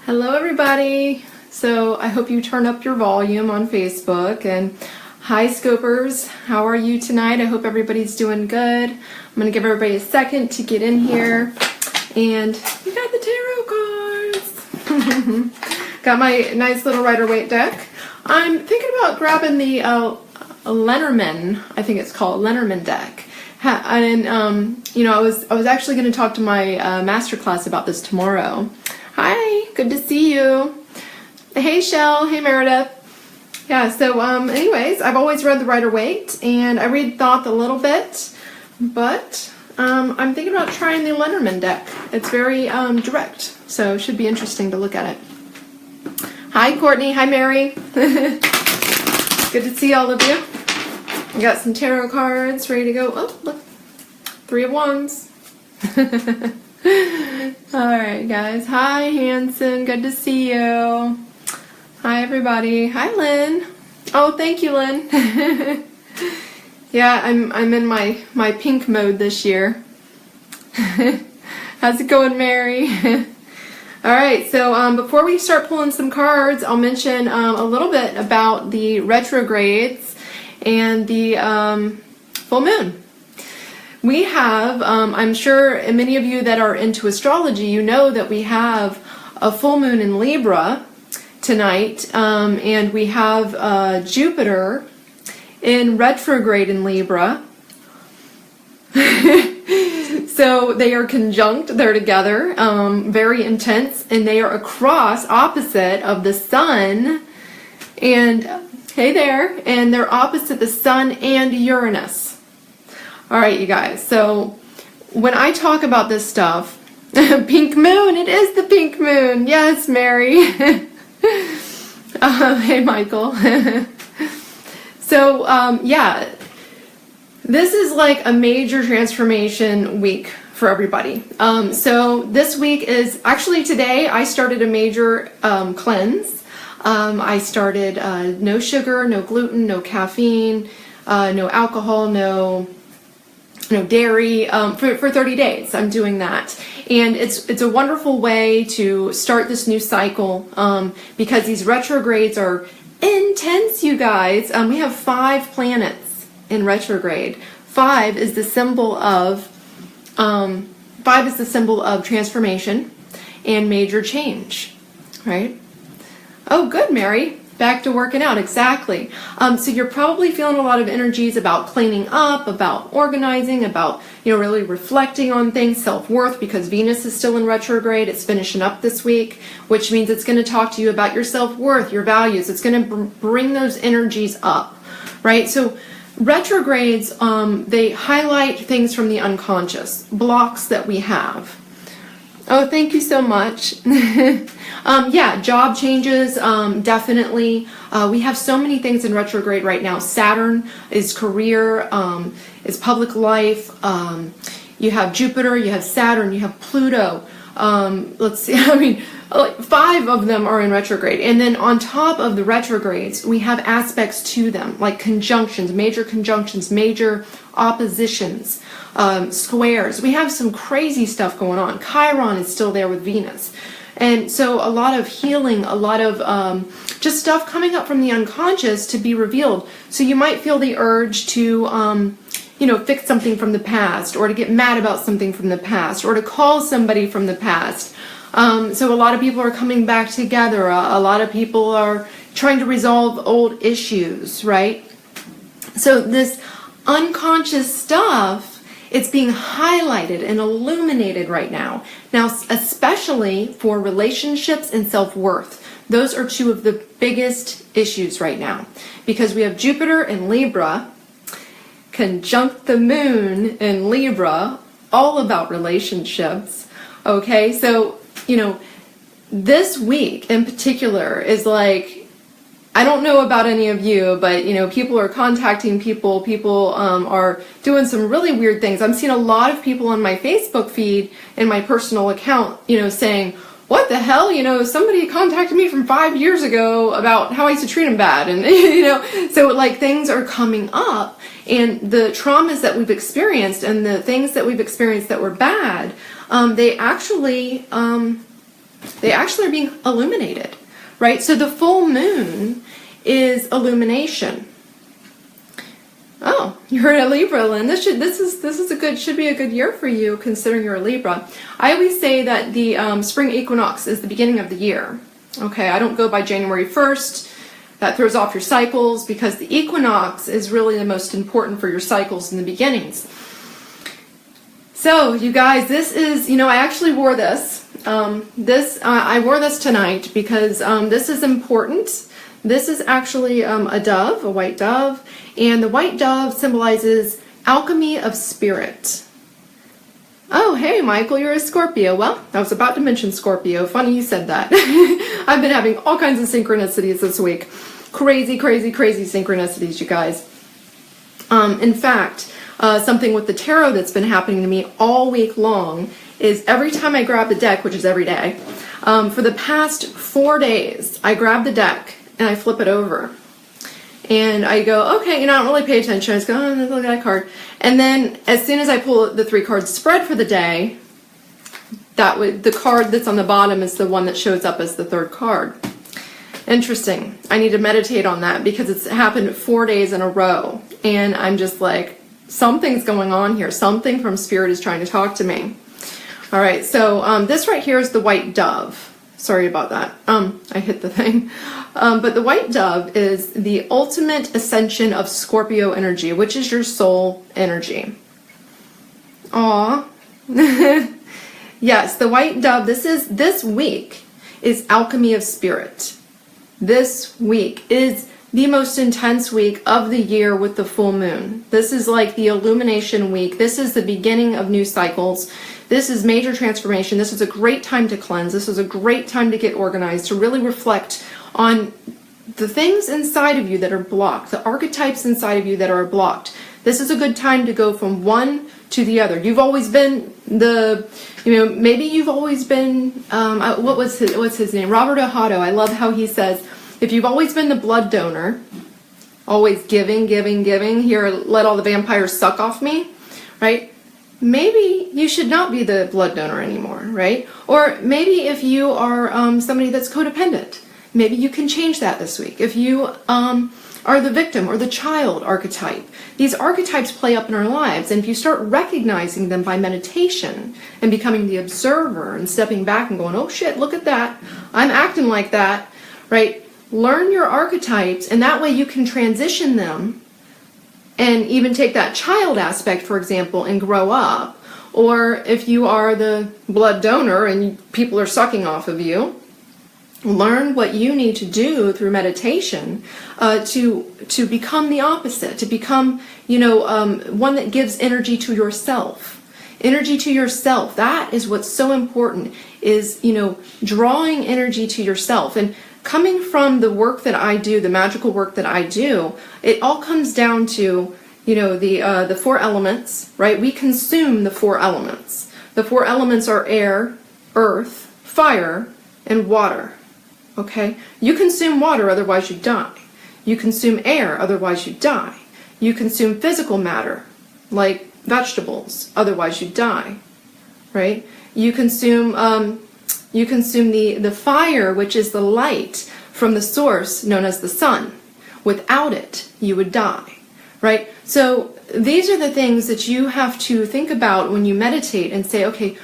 Hello everybody. So I hope you turn up your volume on Facebook. And hi Scopers, how are you tonight? I hope everybody's doing good. I'm going to give everybody a second to get in here. And we got the tarot cards. Got my nice little Rider-Waite deck. I'm thinking about grabbing the Lenormand, I think it's called, Lenormand deck. And you know, I was actually going to talk to my masterclass about this tomorrow. Hi, good to see you. Hey Shell, hey Meredith. Yeah, so anyways, I've always read the Rider-Waite, and I read Thoth a little bit, but I'm thinking about trying the Lenormand deck. It's very direct, so it should be interesting to look at it. Hi Courtney, hi Mary. Good to see all of you. I got some tarot cards ready to go. Oh, look, 3 of Wands. Alright guys, hi Hanson, good to see you. Hi everybody, hi Lynn. Oh, thank you Lynn. Yeah, I'm in my pink mode this year. How's it going, Mary? Alright, so before we start pulling some cards, I'll mention a little bit about the retrogrades and the full moon. We have, I'm sure many of you that are into astrology, you know that we have a full moon in Libra tonight, and we have Jupiter in retrograde in Libra. So they are conjunct, they're together, very intense, and they are across, opposite of the sun, and hey there, and they're opposite the sun and Uranus. Alright you guys, so when I talk about this stuff, pink moon, it is the pink moon, yes Mary. Hey Michael. So yeah, this is like a major transformation week for everybody. So this week is, actually today I started a major cleanse. I started no sugar, no gluten, no caffeine, no alcohol, no dairy, for 30 days. I'm doing that. And it's a wonderful way to start this new cycle, because these retrogrades are intense, you guys. We have 5 planets in retrograde. 5 is the symbol of, 5 is the symbol of transformation and major change, right? Oh, good, Mary. Back to working out, exactly. So you're probably feeling a lot of energies about cleaning up, about organizing, about, really reflecting on things, self-worth, because Venus is still in retrograde. It's finishing up this week, which means it's going to talk to you about your self-worth, your values. It's going to bring those energies up, right? So retrogrades, they highlight things from the unconscious, blocks that we have. Oh, thank you so much. Yeah, job changes, definitely. We have so many things in retrograde right now. Saturn is career, is public life. You have Jupiter, you have Saturn, you have Pluto. Let's see, I mean, like 5 of them are in retrograde. And then on top of the retrogrades, we have aspects to them, like conjunctions, major oppositions, squares. We have some crazy stuff going on. Chiron is still there with Venus. And so a lot of healing, a lot of just stuff coming up from the unconscious to be revealed. So you might feel the urge to, fix something from the past, or to get mad about something from the past, or to call somebody from the past. So a lot of people are coming back together. A lot of people are trying to resolve old issues, right? So this unconscious stuff, it's being highlighted and illuminated right now. Now, especially for relationships and self-worth. Those are 2 of the biggest issues right now. Because we have Jupiter in Libra, conjunct the moon in Libra, all about relationships. Okay, so, this week in particular is like, I don't know about any of you, but people are contacting people. People are doing some really weird things. I'm seeing a lot of people on my Facebook feed and my personal account, saying, what the hell? Somebody contacted me from 5 years ago about how I used to treat them bad. And, so like things are coming up, and the traumas that we've experienced and the things that we've experienced that were bad, they actually They actually are being illuminated, right? So the full moon is illumination. Oh, you're a Libra, Lynn. This should be a good year for you, considering you're a Libra. I always say that the spring equinox is the beginning of the year. Okay, I don't go by January 1st. That throws off your cycles, because the equinox is really the most important for your cycles in the beginnings. So, you guys, this is, I actually wore this. I wore this tonight because this is important. This is actually a dove, a white dove, and the white dove symbolizes alchemy of spirit. Oh, hey, Michael, you're a Scorpio. Well, I was about to mention Scorpio. Funny you said that. I've been having all kinds of synchronicities this week. Crazy, crazy, crazy synchronicities, you guys. In fact, something with the tarot that's been happening to me all week long is every time I grab the deck, which is every day, for the past 4 days, I grab the deck and I flip it over. And I go, okay, I don't really pay attention. I just go, oh, look at that card. And then as soon as I pull the 3 cards spread for the day, the card that's on the bottom is the one that shows up as the 3rd card. Interesting. I need to meditate on that because it's happened 4 days in a row. And I'm just like, something's going on here. Something from Spirit is trying to talk to me. All right, so this right here is the white dove. Sorry about that. I hit the thing. But the white dove is the ultimate ascension of Scorpio energy, which is your soul energy. Aw. Yes, the white dove, this week is alchemy of spirit. This week is the most intense week of the year with the full moon. This is like the illumination week. This is the beginning of new cycles. This is major transformation. This is a great time to cleanse. This is a great time to get organized, to really reflect on the things inside of you that are blocked, the archetypes inside of you that are blocked. This is a good time to go from one to the other. You've always been maybe you've always been, what's his name? Robert Ohado. I love how he says, if you've always been the blood donor, always giving, here, let all the vampires suck off me, right? Maybe you should not be the blood donor anymore, right? Or maybe if you are somebody that's codependent, maybe you can change that this week. If you are the victim or the child archetype, these archetypes play up in our lives, and if you start recognizing them by meditation and becoming the observer and stepping back and going, oh shit, look at that, I'm acting like that, right? Learn your archetypes, and that way you can transition them and even take that child aspect, for example, and grow up. Or if you are the blood donor and people are sucking off of you, learn what you need to do through meditation to become the opposite, to become, one that gives energy to yourself. Energy to yourself. That is what's so important, is, drawing energy to yourself. And coming from the work that I do, the magical work that I do, it all comes down to, the 4 elements, right? We consume the 4 elements. The 4 elements are air, earth, fire, and water. Okay? You consume water, otherwise you die. You consume air, otherwise you die. You consume physical matter, like vegetables, otherwise you die. Right? You consume the fire, which is the light from the source known as the sun. Without it, you would die, right? So these are the things that you have to think about when you meditate and say, okay,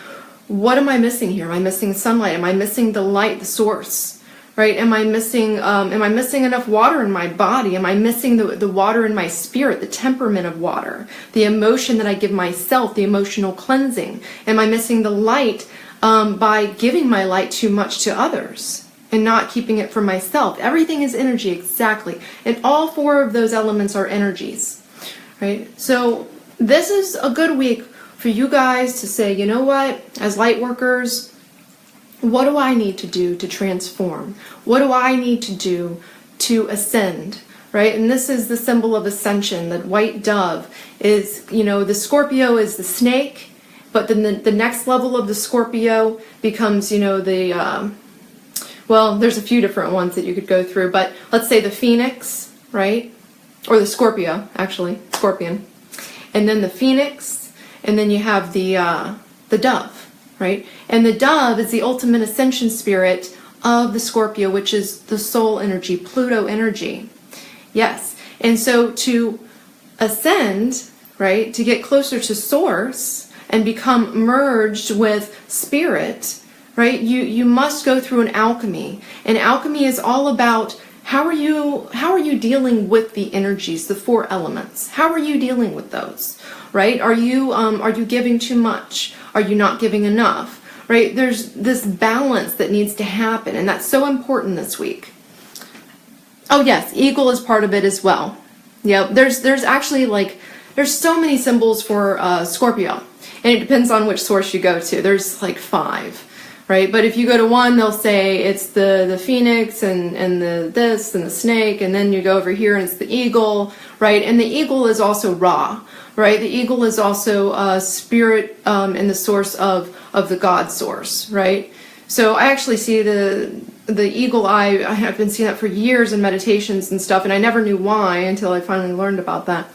what am I missing here? Am I missing sunlight? Am I missing the light, the source, right? Am I missing enough water in my body? Am I missing the water in my spirit, the temperament of water, the emotion that I give myself, the emotional cleansing? Am I missing the light by giving my light too much to others and not keeping it for myself? Everything is energy, exactly. And all 4 of those elements are energies, right? So this is a good week for you guys to say, you know what, as light workers, what do I need to do to transform? What do I need to do to ascend, right? And this is the symbol of ascension. The white dove is, the Scorpio is the snake. But then the next level of the Scorpio becomes, there's a few different ones that you could go through. But let's say the Phoenix, right? Or the Scorpio, actually, Scorpion. And then the Phoenix, and then you have the dove, right? And the dove is the ultimate ascension spirit of the Scorpio, which is the soul energy, Pluto energy. Yes. And so to ascend, right, to get closer to source and become merged with spirit, right, you must go through an alchemy. And alchemy is all about how are you dealing with the energies, the four elements? How are you dealing with those? Right? Are you giving too much? Are you not giving enough? Right? There's this balance that needs to happen, and that's so important this week. Oh yes, eagle is part of it as well. Yep. There's actually there's so many symbols for Scorpio, and it depends on which source you go to. There's like 5. Right, but if you go to one, they'll say it's the phoenix and the this and the snake, and then you go over here and it's the eagle, right? And the eagle is also Ra, right? The eagle is also spirit and the source of the God source, right? So I actually see the eagle eye. I have been seeing that for years in meditations and stuff, and I never knew why until I finally learned about that.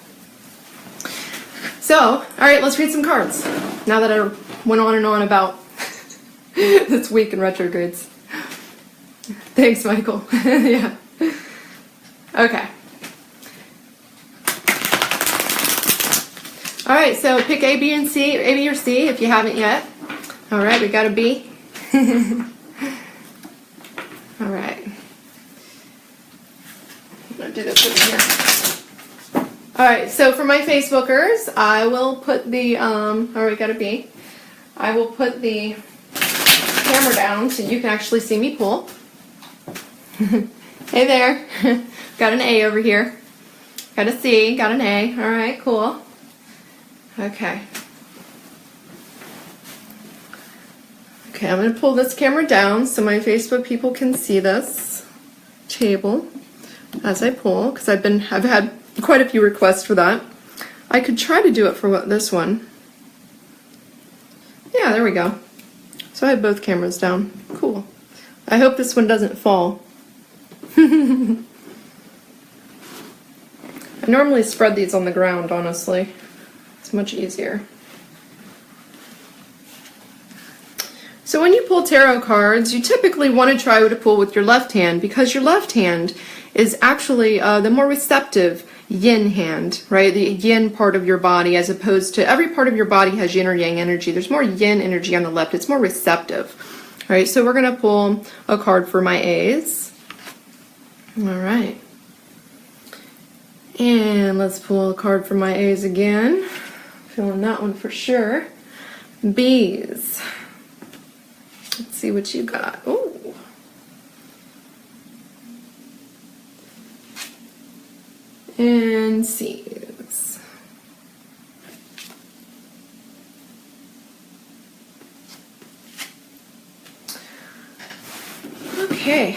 So, all right, let's read some cards. Now that I went on and on about this week in retrogrades. Thanks, Michael. Yeah. Okay. All right, so pick A, B, and C, A, B, or C if you haven't yet. All right, we got a B. All right. I'm going to do this over here. All right, so for my Facebookers, I will put the, we got a B. I will put the camera down so you can actually see me pull. Hey there. Got an A over here. Got a C, got an A. All right, cool. Okay. Okay, I'm going to pull this camera down so my Facebook people can see this table as I pull, because I've had quite a few requests for that. I could try to do it for this one. Yeah, there we go. So I have both cameras down. Cool. I hope this one doesn't fall. I normally spread these on the ground, honestly. It's much easier. So when you pull tarot cards, you typically want to try to pull with your left hand, because your left hand is actually the more receptive yin hand, right? The yin part of your body, as opposed to every part of your body has yin or yang energy. There's more yin energy on the left. It's more receptive. All right, so we're going to pull a card for my A's. All right. And let's pull a card for my A's again. Feeling that one for sure. B's. Let's see what you got. Ooh. And C's. Okay.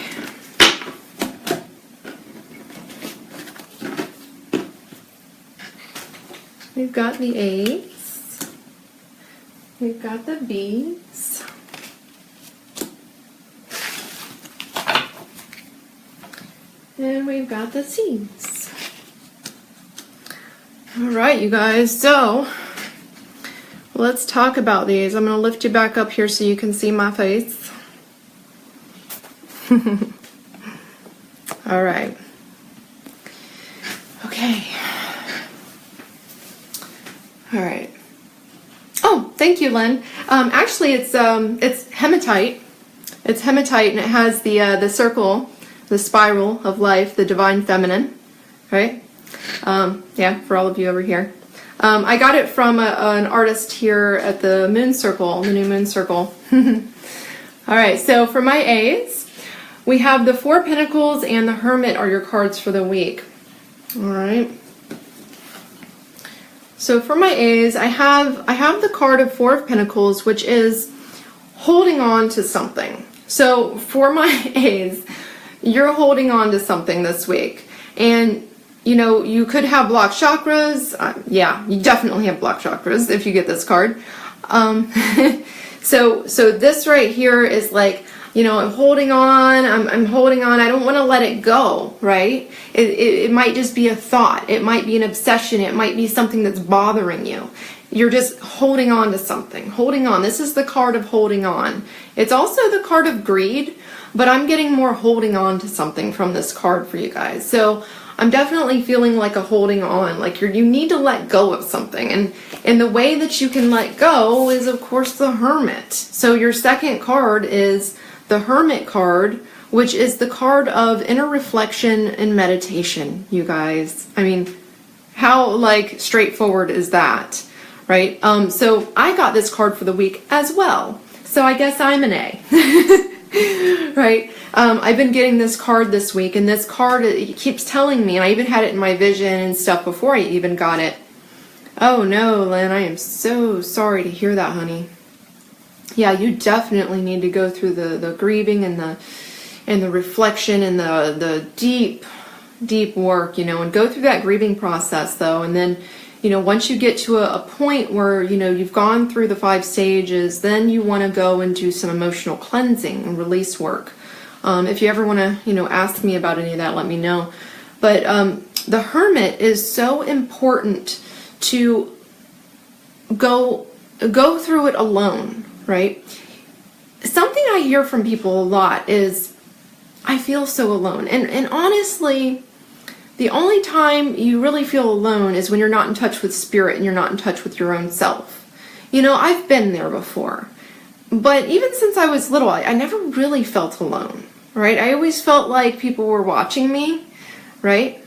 We've got the A's. We've got the B's. And we've got the C's. All right, you guys, so let's talk about these. I'm going to lift you back up here so you can see my face. All right. Okay. All right. Oh, thank you, Lynn. Actually, it's hematite. It's hematite, and it has the circle, the spiral of life, the divine feminine, right? Yeah, for all of you over here. I got it from an artist here at the Moon Circle, the new Moon Circle. All right, so for my A's, we have the Four of Pentacles and the Hermit are your cards for the week. All right. So for my A's, I have the card of Four of Pentacles, which is holding on to something. So for my A's, you're holding on to something this week. And, you know, you could have blocked chakras. Yeah, you definitely have blocked chakras if you get this card. So this right here is like, you know, I'm holding on, I'm holding on, I don't want to let it go, right? It might just be a thought, it might be an obsession, it might be something that's bothering you. You're just holding on to something. Holding on. This is the card of holding on. It's also the card of greed, but I'm getting more holding on to something from this card for you guys. So I'm definitely feeling like a holding on, like you need to let go of something. And the way that you can let go is, of course, the Hermit. So your second card is the Hermit card, which is the card of inner reflection and meditation, you guys. I mean, how like straightforward is that? Right? So I got this card for the week as well. So I guess I'm an A. Right? I've been getting this card this week, and this card, it keeps telling me, and I even had it in my vision and stuff before I even got it. Oh no, Lynn, I am so sorry to hear that, honey. Yeah, you definitely need to go through the grieving and the reflection and the deep work, and go through that grieving process though. And then, once you get to a point where, you've gone through the 5 stages, then you want to go and do some emotional cleansing and release work. If you ever want to, ask me about any of that, let me know. But the Hermit is so important to go through it alone, right? Something I hear from people a lot is, I feel so alone. And honestly, the only time you really feel alone is when you're not in touch with spirit and you're not in touch with your own self. I've been there before. But even since I was little, I never really felt alone, right? I always felt like people were watching me, right?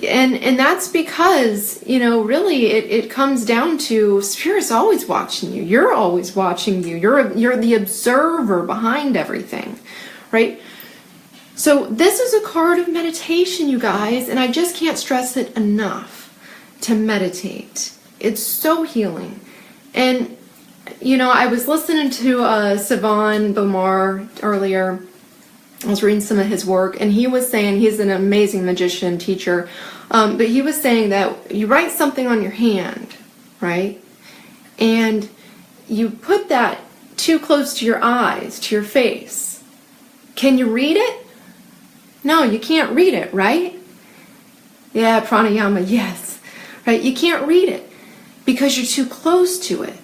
And that's because, really it comes down to spirit's always watching you. You're always watching you. You're the observer behind everything, right? So this is a card of meditation, you guys, and I just can't stress it enough to meditate. It's so healing. And, I was listening to Sivan Bomar earlier. I was reading some of his work, and he was saying, he's an amazing magician, teacher, but he was saying that you write something on your hand, right? And you put that too close to your eyes, to your face. Can you read it? No, you can't read it, right? Yeah, pranayama, yes. Right? You can't read it because you're too close to it.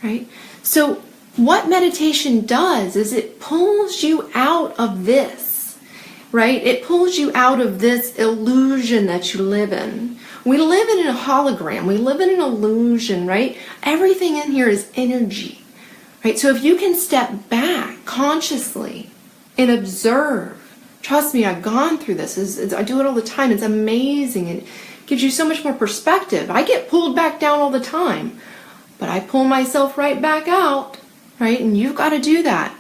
Right? So what meditation does is it pulls you out of this. Right? It pulls you out of this illusion that you live in. We live in a hologram. We live in an illusion, right? Everything in here is energy. Right? So if you can step back consciously and observe. Trust me, I've gone through this. I do it all the time. It's amazing. It gives you so much more perspective. I get pulled back down all the time, but I pull myself right back out, right? And you've got to do that.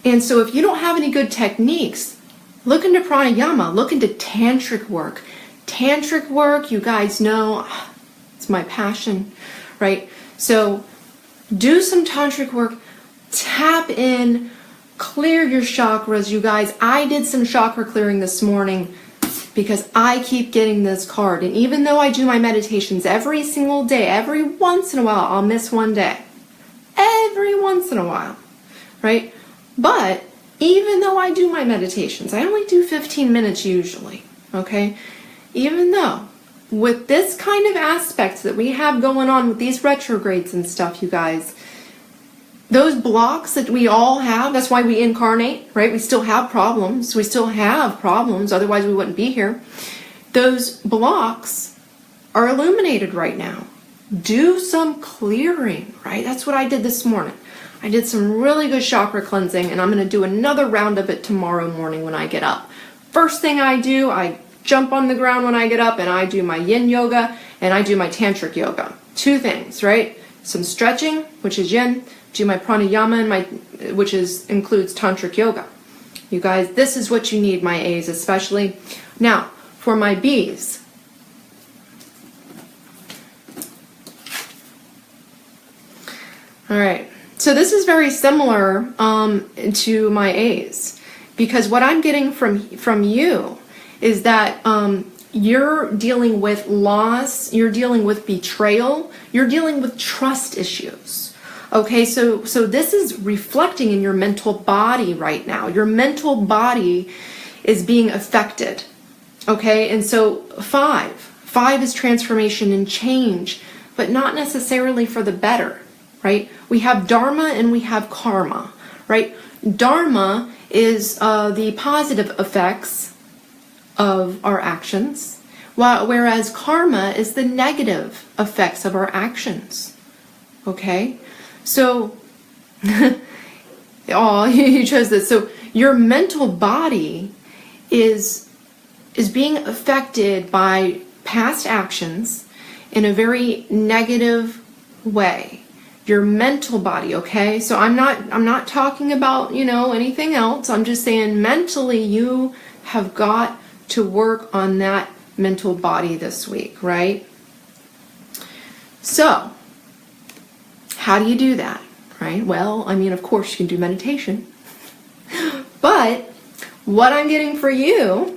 And so if you don't have any good techniques, look into pranayama, look into tantric work. Tantric work, you guys know, it's my passion, right? So do some tantric work, tap in, clear your chakras, you guys. I did some chakra clearing this morning because I keep getting this card. And even though I do my meditations every single day, every once in a while, I'll miss one day. Every once in a while, right? But even though I do my meditations, I only do 15 minutes usually, okay? Even though with this kind of aspect that we have going on with these retrogrades and stuff, you guys, those blocks that we all have, that's why we incarnate, right? We still have problems. We still have problems. Otherwise, we wouldn't be here. Those blocks are illuminated right now. Do some clearing, right? That's what I did this morning. I did some really good chakra cleansing, and I'm going to do another round of it tomorrow morning when I get up. First thing I do, I jump on the ground when I get up, and I do my yin yoga, and I do my tantric yoga. 2 things, right? Some stretching, which is yin, do my pranayama, which includes tantric yoga. You guys, this is what you need, my A's especially. Now, for my B's. All right, so this is very similar to my A's, because what I'm getting from you is that you're dealing with loss, you're dealing with betrayal, you're dealing with trust issues. Okay, so this is reflecting in your mental body right now. Your mental body is being affected. Okay, and so 5 5 is transformation and change, but not necessarily for the better, right? We have dharma and we have karma, right? Dharma is the positive effects of our actions, whereas karma is the negative effects of our actions. Okay? So, oh, you chose this. So your mental body is being affected by past actions in a very negative way. Your mental body, okay? So I'm not talking about, anything else. I'm just saying mentally you have got to work on that mental body this week, right? So, how do you do that, right? Well, of course you can do meditation. But what I'm getting for you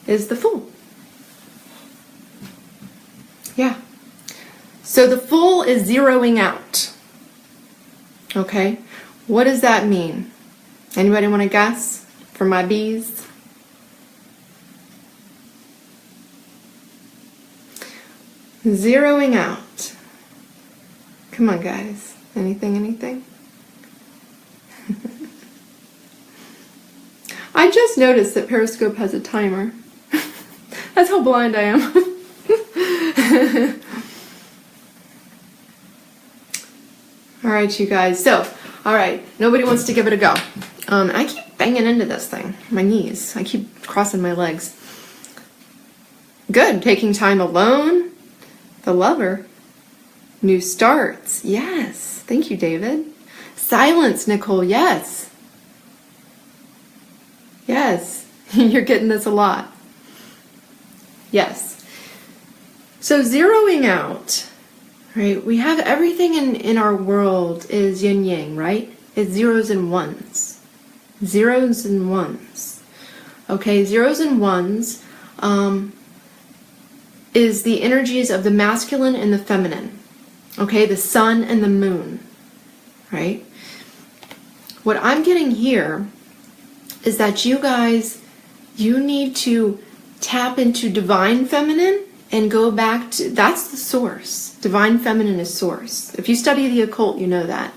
is the Fool. Yeah. So the Fool is zeroing out. Okay? What does that mean? Anybody want to guess for my bees? Zeroing out. Come on, guys. Anything? I just noticed that Periscope has a timer. That's how blind I am. All right, you guys. So, all right. Nobody wants to give it a go. I keep banging into this thing. My knees. I keep crossing my legs. Good. Taking time alone. The Lover. New starts. Yes. Thank you, David. Silence, Nicole. Yes. Yes. You're getting this a lot. Yes. So zeroing out, right? We have everything in our world is yin yang, right? It's zeros and ones. Zeros and ones. Okay, zeros and ones is the energies of the masculine and the feminine. Okay, the sun and the moon, right? What I'm getting here is that you guys, you need to tap into divine feminine and go back to, that's the source. Divine feminine is source. If you study the occult, you know that,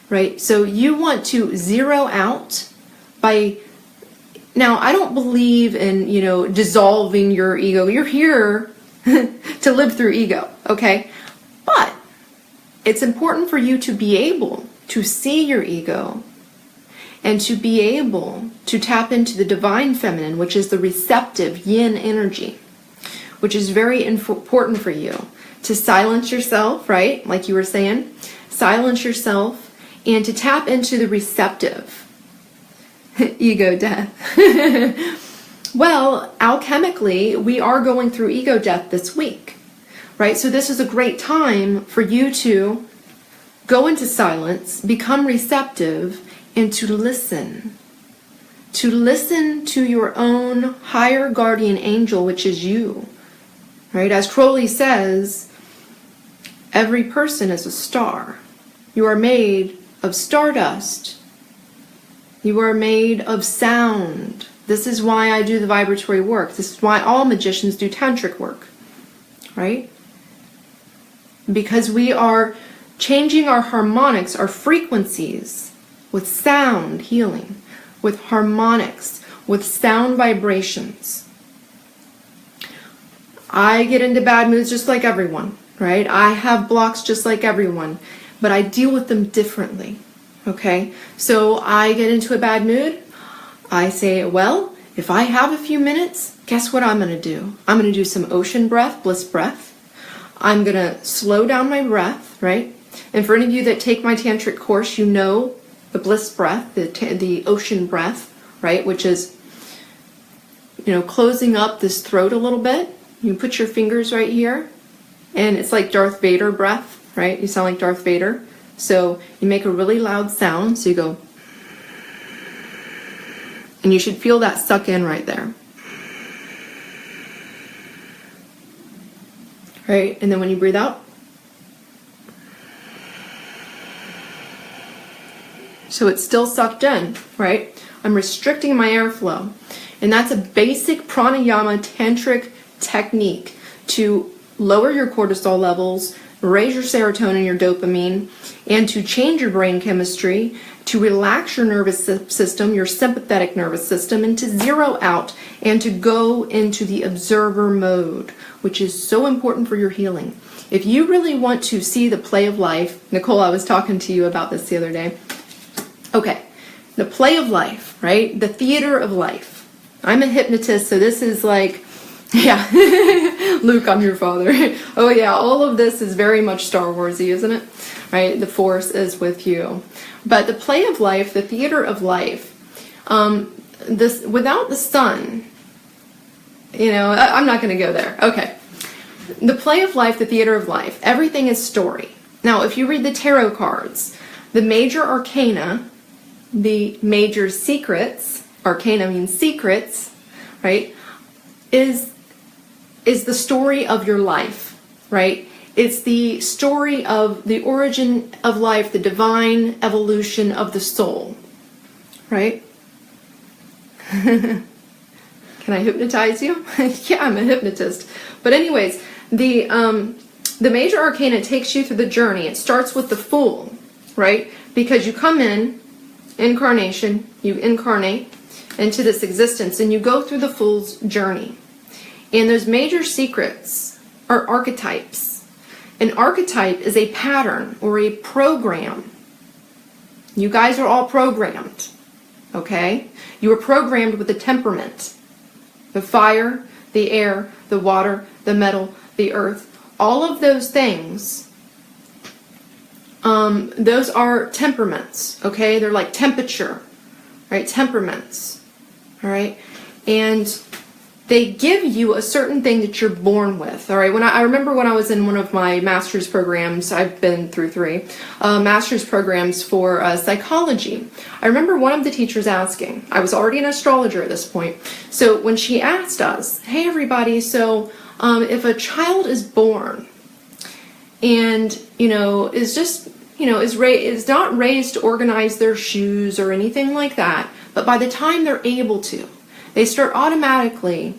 right? So you want to zero out by, now I don't believe in, dissolving your ego. You're here to live through ego, okay? But it's important for you to be able to see your ego and to be able to tap into the divine feminine, which is the receptive yin energy, which is very important for you to silence yourself, right? Like you were saying, silence yourself and to tap into the receptive ego death. Well, alchemically, we are going through ego death this week, right? So this is a great time for you to go into silence, become receptive, and to listen to your own higher guardian angel, which is you, right? As Crowley says, every person is a star. You are made of stardust. You are made of sound. This is why I do the vibratory work. This is why all magicians do tantric work, right? Because we are changing our harmonics, our frequencies, with sound healing, with harmonics, with sound vibrations. I get into bad moods just like everyone, right? I have blocks just like everyone, but I deal with them differently, okay? So I get into a bad mood, I say, well, if I have a few minutes, guess what I'm going to do? I'm going to do some ocean breath, bliss breath. I'm going to slow down my breath, right? And for any of you that take my tantric course, you know the bliss breath, the ocean breath, right? Which is, closing up this throat a little bit. You put your fingers right here, and it's like Darth Vader breath, right? You sound like Darth Vader. So you make a really loud sound. So you go, and you should feel that suck in right there. Right? And then when you breathe out, so it's still sucked in, right? I'm restricting my airflow. And that's a basic pranayama tantric technique to lower your cortisol levels, raise your serotonin, your dopamine, and to change your brain chemistry, to relax your nervous system, your sympathetic nervous system, and to zero out and to go into the observer mode, which is so important for your healing. If you really want to see the play of life, Nicole, I was talking to you about this the other day. Okay, the play of life, right? The theater of life. I'm a hypnotist, so this is like, yeah, Luke, I'm your father. Oh yeah, all of this is very much Star Warsy, isn't it? Right, the Force is with you. But the play of life, the theater of life, this without the sun, you know, I'm not going to go there. Okay, the play of life, the theater of life, everything is story. Now, if you read the tarot cards, the major arcana, the major secrets, arcana means secrets, right, is the story of your life, right? It's the story of the origin of life, the divine evolution of the soul, right? Can I hypnotize you? Yeah, I'm a hypnotist. But anyways, the major arcana takes you through the journey. It starts with the Fool, right? Because you come in, incarnation, you incarnate into this existence, and you go through the Fool's journey. And those major secrets are archetypes. An archetype is a pattern or a program. You guys are all programmed, okay? You are programmed with a temperament. The fire, the air, the water, the metal, the earth, all of those things, those are temperaments, okay? They're like temperature, right? Temperaments, all right? And they give you a certain thing that you're born with, all right? I remember when I was in one of my master's programs, I've been through 3 master's programs for psychology. I remember one of the teachers asking, I was already an astrologer at this point, so when she asked us, hey everybody, so if a child is born and, you know, is just, you know, is not raised to organize their shoes or anything like that, but by the time they're able to, they start automatically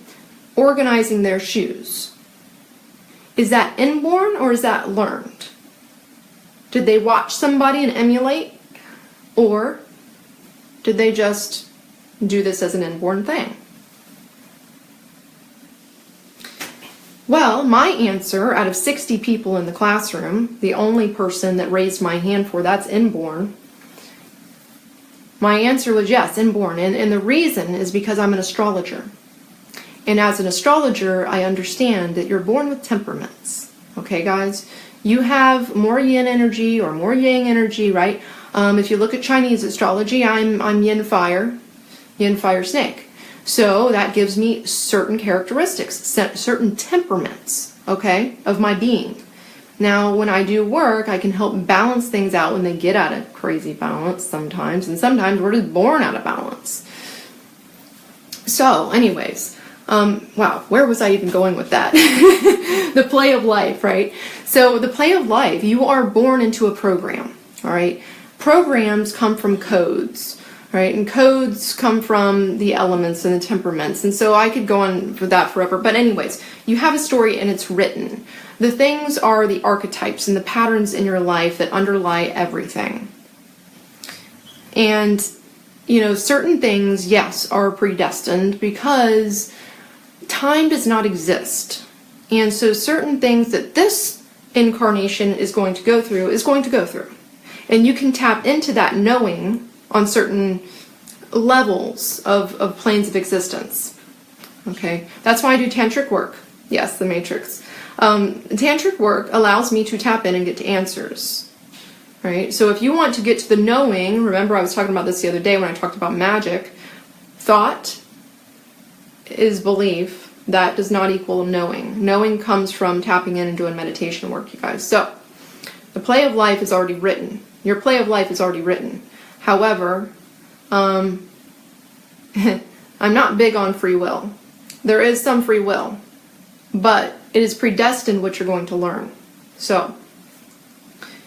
organizing their shoes. Is that inborn or is that learned? Did they watch somebody and emulate? Or did they just do this as an inborn thing? Well, my answer, out of 60 people in the classroom, the only person that raised my hand for that's inborn, my answer was yes, inborn. And the reason is because I'm an astrologer. And as an astrologer, I understand that you're born with temperaments. Okay, guys? You have more yin energy or more yang energy, right? If you look at Chinese astrology, I'm yin fire snake. So that gives me certain characteristics, certain temperaments, okay, of my being. Now, when I do work, I can help balance things out when they get out of crazy balance sometimes, and sometimes we're just born out of balance. So, anyways, wow, where was I even going with that? The play of life, right? So, the play of life, you are born into a program, all right? Programs come from codes, right? And codes come from the elements and the temperaments, and so I could go on with that forever. But anyways, you have a story and it's written. The things are the archetypes and the patterns in your life that underlie everything. And, you know, certain things, yes, are predestined because time does not exist. And so certain things that this incarnation is going to go through is going to go through. And you can tap into that knowing on certain levels of planes of existence. Okay? That's why I do tantric work. Yes, the matrix. Tantric work allows me to tap in and get to answers, right? So if you want to get to the knowing, remember I was talking about this the other day when I talked about magic, thought is belief. That does not equal knowing. Knowing comes from tapping in and doing meditation work, you guys. So the play of life is already written. Your play of life is already written. However, I'm not big on free will. There is some free will, but it is predestined what you're going to learn. So,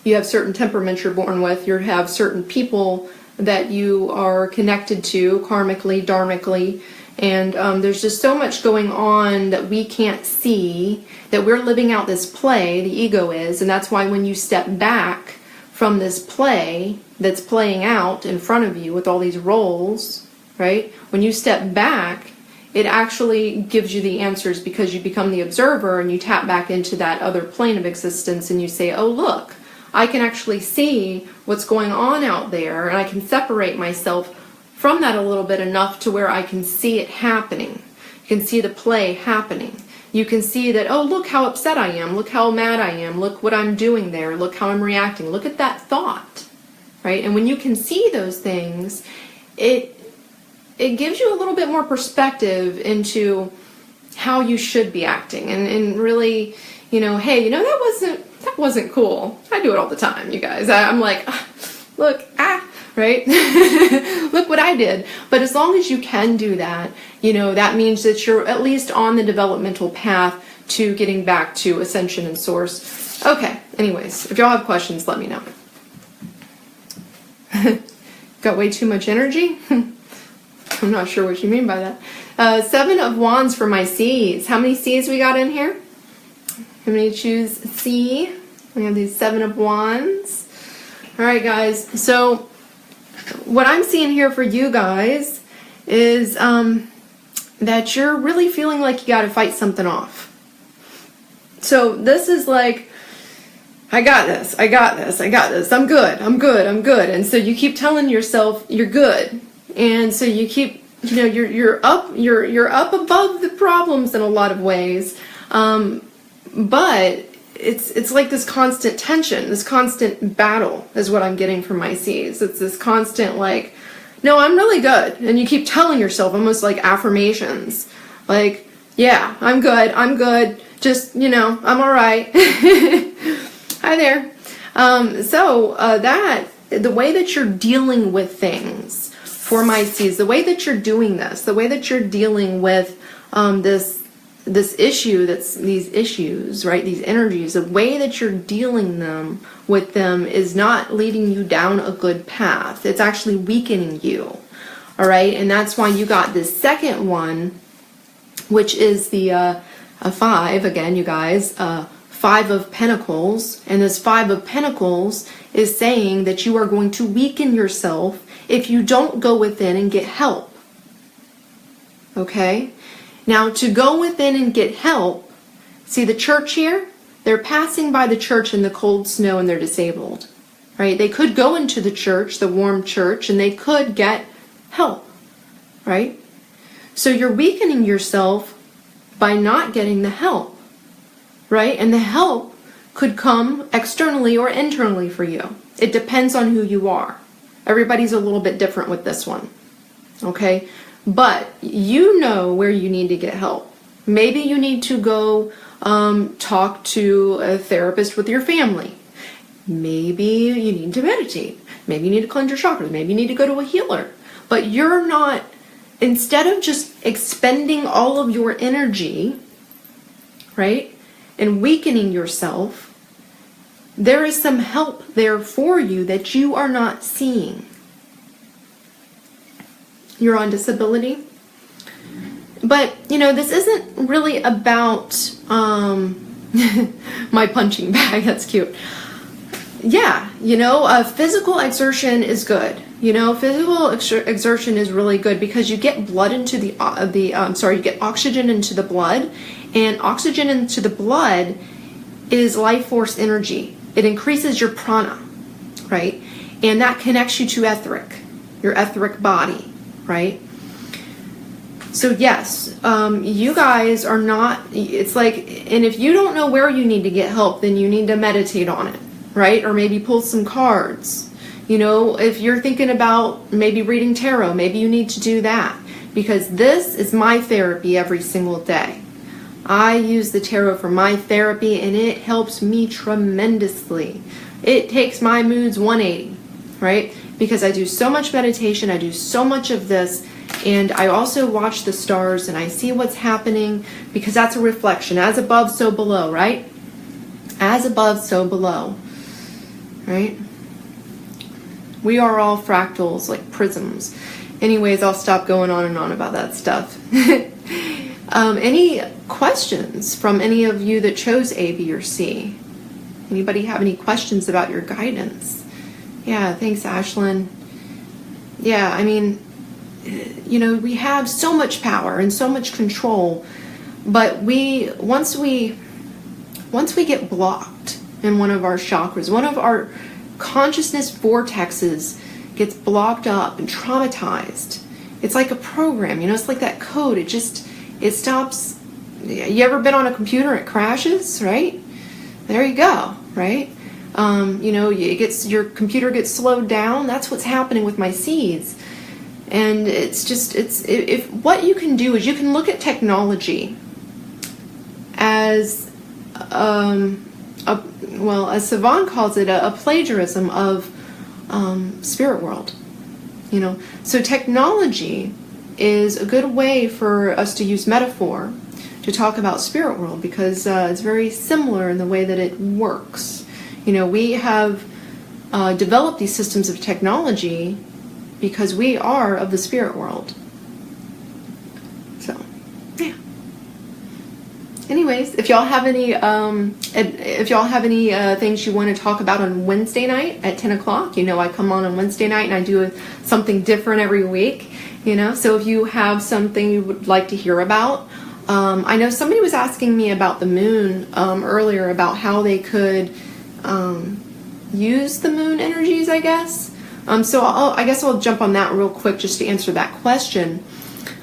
you have certain temperaments you're born with. You have certain people that you are connected to karmically, dharmically, And there's just so much going on that we can't see, that we're living out this play, the ego is, and that's why when you step back from this play that's playing out in front of you with all these roles, right? When you step back, it actually gives you the answers, because you become the observer and you tap back into that other plane of existence and you say, oh, look, I can actually see what's going on out there, and I can separate myself from that a little bit enough to where I can see it happening. You can see the play happening. You can see that, oh, look how upset I am. Look how mad I am. Look what I'm doing there. Look how I'm reacting. Look at that thought, right? And when you can see those things, it gives you a little bit more perspective into how you should be acting, and really, hey, that wasn't cool. I do it all the time, you guys. I'm like, look, right? Look what I did. But as long as you can do that, that means that you're at least on the developmental path to getting back to ascension and source. Okay, anyways, if y'all have questions, let me know. Got way too much energy? I'm not sure what you mean by that. 7 of Wands for my C's. How many C's we got in here? I'm going to choose C. We have these 7 of Wands. All right, guys. So what I'm seeing here for you guys is that you're really feeling like you got to fight something off. So this is like, I got this, I got this, I got this, I'm good, I'm good, I'm good. And so you keep telling yourself you're good. And so you keep, you're up above the problems in a lot of ways. But it's like this constant tension, this constant battle is what I'm getting from my C's. It's this constant like, no, I'm really good. And you keep telling yourself almost like affirmations. Like, yeah, I'm good. Just, I'm all right. Hi there. The way that you're dealing with things for my C's, the way that you're doing this, the way that you're dealing with this issue, that's these issues, right? These energies, the way that you're dealing with them is not leading you down a good path. It's actually weakening you. All right. And that's why you got this second one, which is the a 5 again, you guys, 5 of Pentacles. And this 5 of Pentacles is saying that you are going to weaken yourself if you don't go within and get help. Okay? Now, to go within and get help, see the church here? They're passing by the church in the cold snow and they're disabled, right? They could go into the church, the warm church, and they could get help, right? So you're weakening yourself by not getting the help, right? And the help could come externally or internally for you. It depends on who you are. Everybody's a little bit different with this one, okay? But you know where you need to get help. Maybe you need to go talk to a therapist with your family. Maybe you need to meditate. Maybe you need to cleanse your chakras. Maybe you need to go to a healer. But you're not, instead of just expending all of your energy, right, and weakening yourself, there is some help there for you that you are not seeing. You're on disability. But, this isn't really about my punching bag. That's cute. Yeah, physical exertion is good. Physical exertion is really good because you get blood into you get oxygen into the blood, and oxygen into the blood is life force energy. It increases your prana, right? And that connects you to your etheric body. Right? So yes, you guys are not, it's like, and if you don't know where you need to get help, then you need to meditate on it, right? Or maybe pull some cards. If you're thinking about maybe reading tarot, maybe you need to do that, because this is my therapy every single day. I use the tarot for my therapy and it helps me tremendously. It takes my moods 180, right? Because I do so much meditation, I do so much of this, and I also watch the stars and I see what's happening, because that's a reflection. As above, so below, right? As above, so below, right? We are all fractals, like prisms. Anyways, I'll stop going on and on about that stuff. Any questions from any of you that chose A, B, or C? Anybody have any questions about your guidance? Yeah, thanks, Ashlyn. Yeah, I mean, you know, we have so much power and so much control, but once we get blocked in one of our chakras, one of our consciousness vortexes gets blocked up and traumatized. It's like a program, you know, it's like that code. It stops. You ever been on a computer, it crashes, right? There you go, right? You know, your computer gets slowed down. That's what's happening with my seeds. And if what you can do is you can look at technology as, as Savant calls it, a plagiarism of spirit world. You know, so technology is a good way for us to use metaphor to talk about spirit world, because it's very similar in the way that it works. You know, we have developed these systems of technology because we are of the spirit world. So, yeah. Anyways, if y'all have any things you want to talk about on Wednesday night at 10 o'clock, you know, I come on Wednesday night and I do something different every week, you know, so if you have something you would like to hear about, I know somebody was asking me about the moon earlier, about how they could use the moon energies, I guess. So I guess I'll jump on that real quick just to answer that question.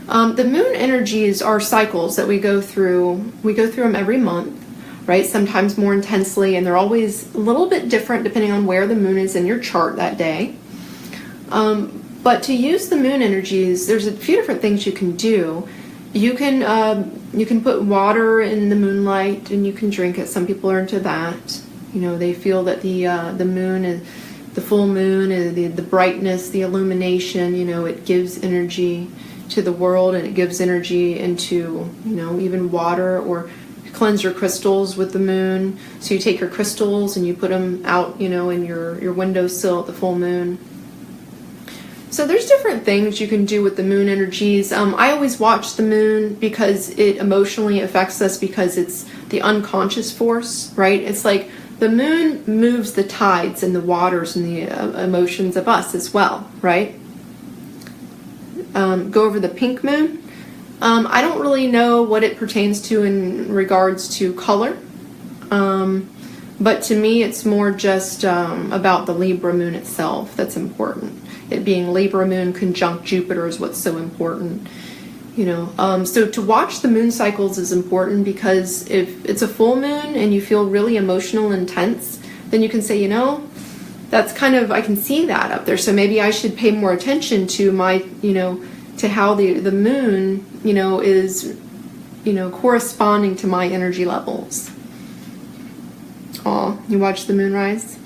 The moon energies are cycles that we go through. We go through them every month, right? Sometimes more intensely, and they're always a little bit different depending on where the moon is in your chart that day. But to use the moon energies, there's a few different things you can do. You can put water in the moonlight and you can drink it. Some people are into that. You know, they feel that the moon is the full moon, and the brightness, the illumination. You know, it gives energy to the world, and it gives energy into, you know, even water, or cleanse your crystals with the moon. So you take your crystals and you put them out, you know, in your windowsill at the full moon. So there's different things you can do with the moon energies. I always watch the moon because it emotionally affects us, because it's the unconscious force, right? It's like the moon moves the tides and the waters and the emotions of us as well, right? Go over the pink moon. I don't really know what it pertains to in regards to color. But to me, it's more just about the Libra moon itself that's important. It being Libra moon conjunct Jupiter is what's so important. You know, so to watch the moon cycles is important, because if it's a full moon and you feel really emotional and tense, then you can say, you know, that's kind of, I can see that up there. So maybe I should pay more attention to my, you know, to how the moon, you know, is, you know, corresponding to my energy levels. Oh, you watch the moon rise?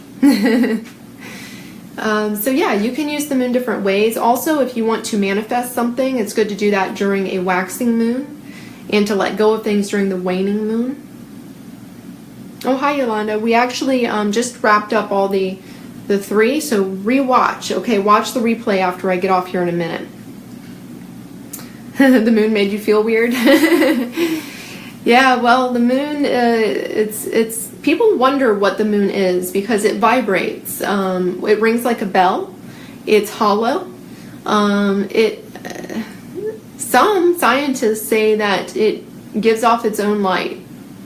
So yeah, you can use the moon different ways. Also, if you want to manifest something, it's good to do that during a waxing moon, and to let go of things during the waning moon. Oh, hi Yolanda. We actually just wrapped up all the three, so rewatch. Okay, watch the replay after I get off here in a minute. The moon made you feel weird? Yeah, well, the moon, it's people wonder what the moon is because it vibrates. It rings like a bell. It's hollow. Some scientists say that it gives off its own light,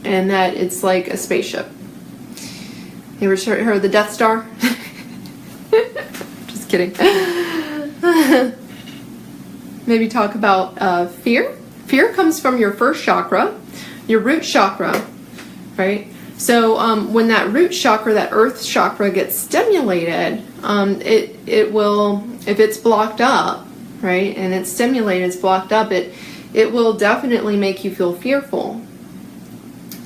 and that it's like a spaceship. You ever heard of the Death Star? Just kidding. Maybe talk about fear. Fear comes from your first chakra, your root chakra, right? So when that root chakra, that earth chakra gets stimulated, it will, if it's blocked up, right, and it's stimulated, it's blocked up, it will definitely make you feel fearful.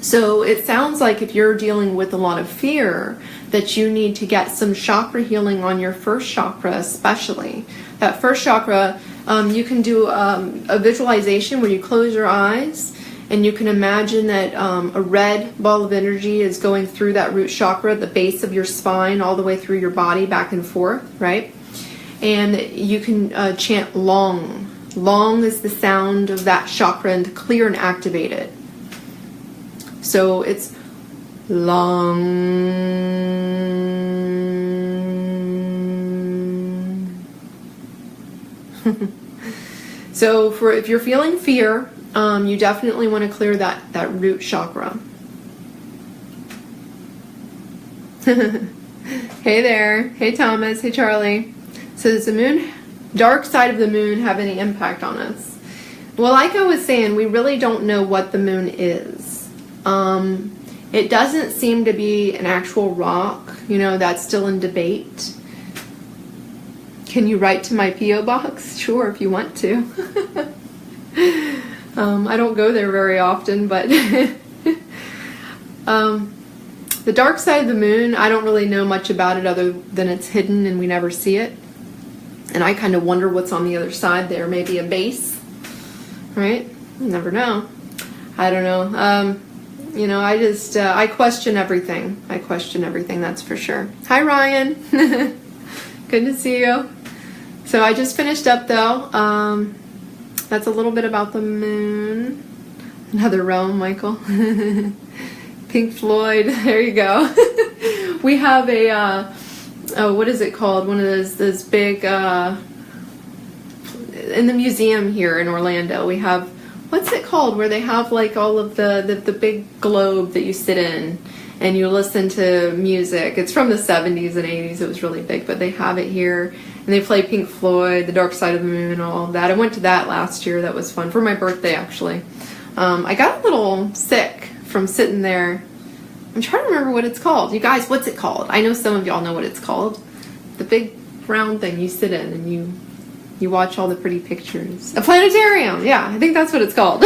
So it sounds like if you're dealing with a lot of fear, that you need to get some chakra healing on your first chakra especially. That first chakra, you can do a visualization where you close your eyes and you can imagine that a red ball of energy is going through that root chakra at the base of your spine all the way through your body back and forth, right? and you can chant long. Long is the sound of that chakra, and to clear and activate it. So it's long. So if you're feeling fear, you definitely want to clear that root chakra. Hey there. Hey Thomas. Hey Charlie. So does the moon, dark side of the moon, have any impact on us? Well, like I was saying, we really don't know what the moon is. It doesn't seem to be an actual rock. You know, that's still in debate. Can you write to my P.O. box? Sure, if you want to. I don't go there very often, but the dark side of the moon, I don't really know much about it other than it's hidden and we never see it. And I kind of wonder what's on the other side there. Maybe a base, right? You never know. I don't know. You know, I question everything. I question everything, that's for sure. Hi, Ryan. Good to see you. So I just finished up, though. That's a little bit about the moon. Another realm, Michael. Pink Floyd. There you go. We have a, what is it called? One of those big, in the museum here in Orlando, we have, what's it called? Where they have like all of the big globe that you sit in and you listen to music. It's from the 70s and 80s. It was really big, but they have it here. And they play Pink Floyd, The Dark Side of the Moon, all of that. I went to that last year. That was fun. For my birthday, actually. I got a little sick from sitting there. I'm trying to remember what it's called. You guys, what's it called? I know some of y'all know what it's called. The big round thing you sit in and you watch all the pretty pictures. A planetarium. Yeah, I think that's what it's called.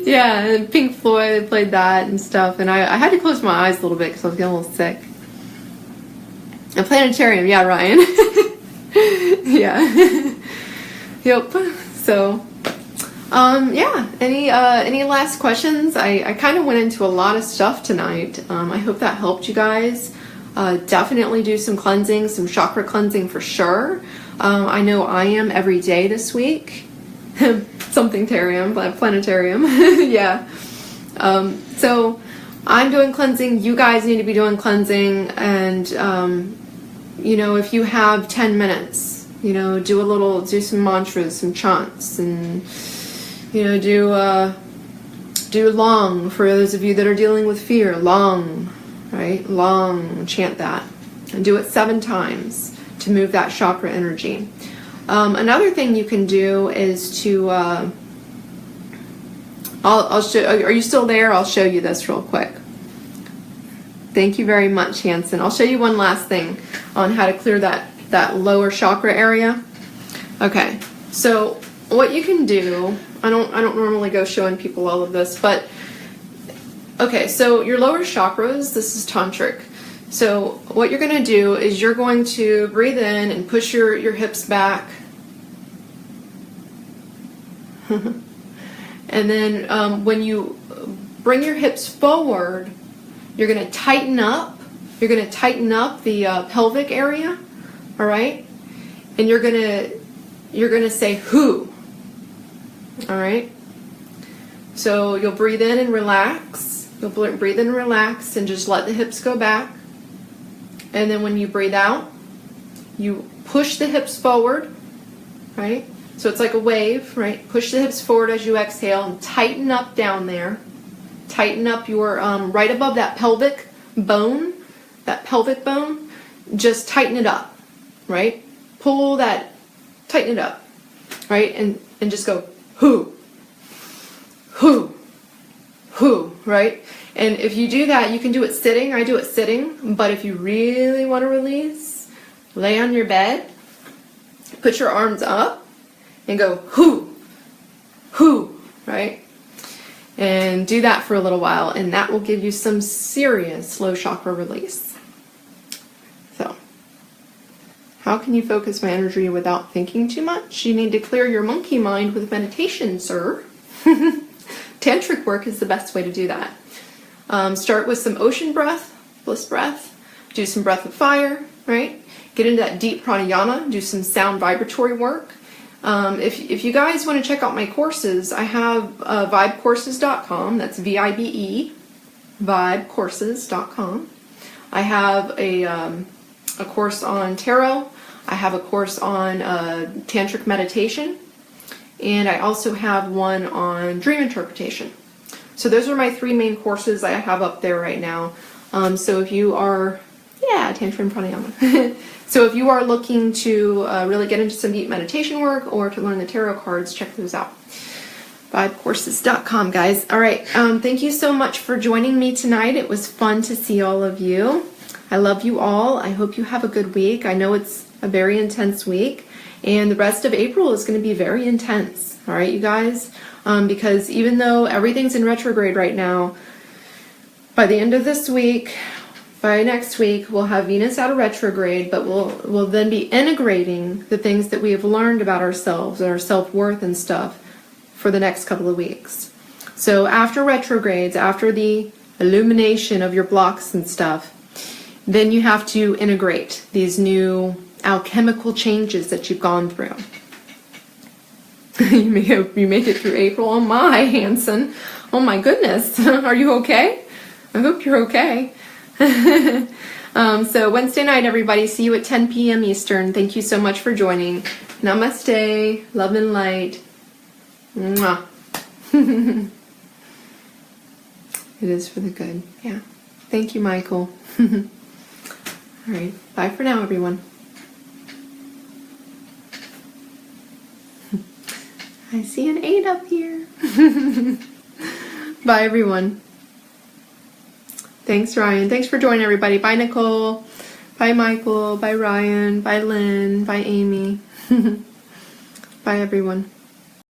Yeah, and Pink Floyd, they played that and stuff. And I had to close my eyes a little bit because I was getting a little sick. A planetarium, yeah, Ryan. Yeah. Yep. So, yeah. Any last questions? I kind of went into a lot of stuff tonight. I hope that helped you guys. Definitely do some cleansing, some chakra cleansing for sure. I know I am every day this week. Something tarium, planetarium. Yeah. So I'm doing cleansing. You guys need to be doing cleansing, and you know, if you have 10 minutes, you know, do some mantras, some chants, and you know, do long for those of you that are dealing with fear. Long, right? Long, chant that, and do it 7 times to move that chakra energy. Another thing you can do is to I'll show. Are you still there? I'll show you this real quick. Thank you very much, Hanson. I'll show you one last thing on how to clear that lower chakra area. Okay, so what you can do, I don't normally go showing people all of this, but okay, so your lower chakras, this is tantric. So what you're going to do is you're going to breathe in and push your hips back. And then when you bring your hips forward, you're going to tighten up. You're going to tighten up the pelvic area, all right? And you're going to say who, all right? So you'll breathe in and relax. You'll breathe in and relax and just let the hips go back. And then when you breathe out, you push the hips forward, right? So it's like a wave, right? Push the hips forward as you exhale and tighten up down there. Tighten up your, right above that pelvic bone, just tighten it up, right? Pull that, tighten it up, right? And just go, who, right? And if you do that, you can do it sitting. I do it sitting, but if you really want to release, lay on your bed, put your arms up, and go, who, right? And do that for a little while, and that will give you some serious low chakra release. So, how can you focus my energy without thinking too much? You need to clear your monkey mind with meditation, sir. Tantric work is the best way to do that. Start with some ocean breath, bliss breath. Do some breath of fire, right? Get into that deep pranayama, do some sound vibratory work. If you guys want to check out my courses, I have vibecourses.com. That's VIBE, vibecourses.com. I have a course on tarot. I have a course on tantric meditation. And I also have one on dream interpretation. So those are my 3 main courses I have up there right now. So if you are, Tantra and Pranayama. So if you are looking to really get into some deep meditation work or to learn the tarot cards, check those out. Vibecourses.com, guys. All right. Thank you so much for joining me tonight. It was fun to see all of you. I love you all. I hope you have a good week. I know it's a very intense week, and the rest of April is going to be very intense. All right, you guys? Because even though everything's in retrograde right now, by the end of this week, by next week, we'll have Venus out of retrograde, but we'll then be integrating the things that we have learned about ourselves and our self-worth and stuff for the next couple of weeks. So after retrogrades, after the illumination of your blocks and stuff, then you have to integrate these new alchemical changes that you've gone through. You made it through April. Oh my, Hanson. Oh my goodness. Are you okay? I hope you're okay. So Wednesday night, everybody. See you at 10 p.m. Eastern. Thank you so much for joining. Namaste. Love and light. Mwah. It is for the good. Yeah. Thank you, Michael. All right. Bye for now, everyone. I see an 8 up here. Bye, everyone. Thanks, Ryan. Thanks for joining, everybody. Bye, Nicole. Bye, Michael. Bye, Ryan. Bye, Lynn. Bye, Amy. Bye, everyone.